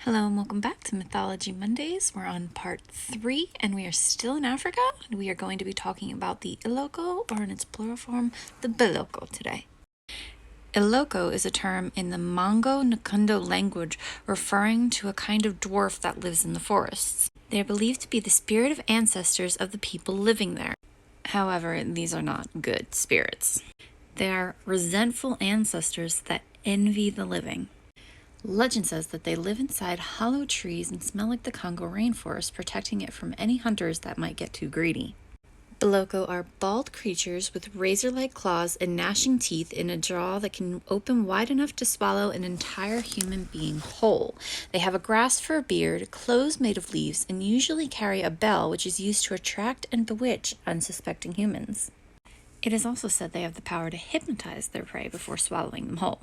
Hello and welcome back to Mythology Mondays. We're on part 3 and we are still in Africa. And we are going to be talking about the Eloko, or in its plural form, the Beloko today. Eloko is a term in the Mongo-Nkundo language referring to a kind of dwarf that lives in the forests. They are believed to be the spirit of ancestors of the people living there. However, these are not good spirits. They are resentful ancestors that envy the living. Legend says that they live inside hollow trees and smell like the Congo rainforest, protecting it from any hunters that might get too greedy. Beloko are bald creatures with razor-like claws and gnashing teeth in a jaw that can open wide enough to swallow an entire human being whole. They have a grass fur beard, clothes made of leaves, and usually carry a bell which is used to attract and bewitch unsuspecting humans. It is also said they have the power to hypnotize their prey before swallowing them whole.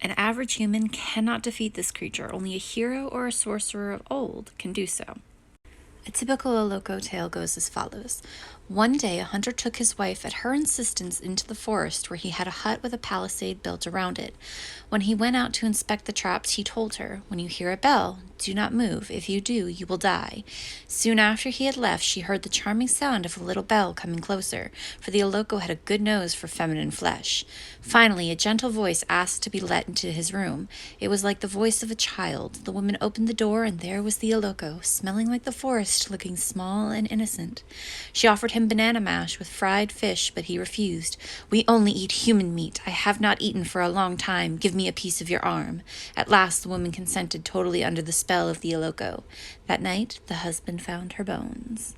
An average human cannot defeat this creature. Only a hero or a sorcerer of old can do so. A typical Eloko tale goes as follows. One day, a hunter took his wife at her insistence into the forest where he had a hut with a palisade built around it. When he went out to inspect the traps, he told her, "When you hear a bell, do not move. If you do, you will die." Soon after he had left, she heard the charming sound of a little bell coming closer, for the Eloko had a good nose for feminine flesh. Finally, a gentle voice asked to be let into his room. It was like the voice of a child. The woman opened the door, and there was the Eloko, smelling like the forest, looking small and innocent. She offered him banana mash with fried fish, but he refused. "We only eat human meat. I have not eaten for a long time. Give me a piece of your arm." At last the woman consented, totally under the spell of the Eloko. That night the husband found her bones.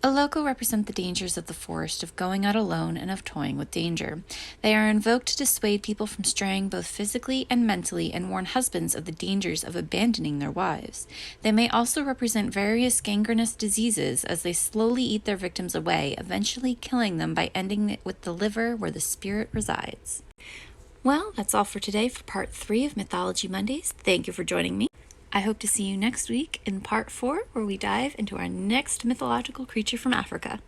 Eloko represent the dangers of the forest, of going out alone, and of toying with danger. They are invoked to dissuade people from straying both physically and mentally, and warn husbands of the dangers of abandoning their wives. They may also represent various gangrenous diseases as they slowly eat their victims away, eventually killing them by ending it with the liver where the spirit resides. Well, that's all for today for part 3 of Mythology Mondays. Thank you for joining me. I hope to see you next week in part 4, where we dive into our next mythological creature from Africa.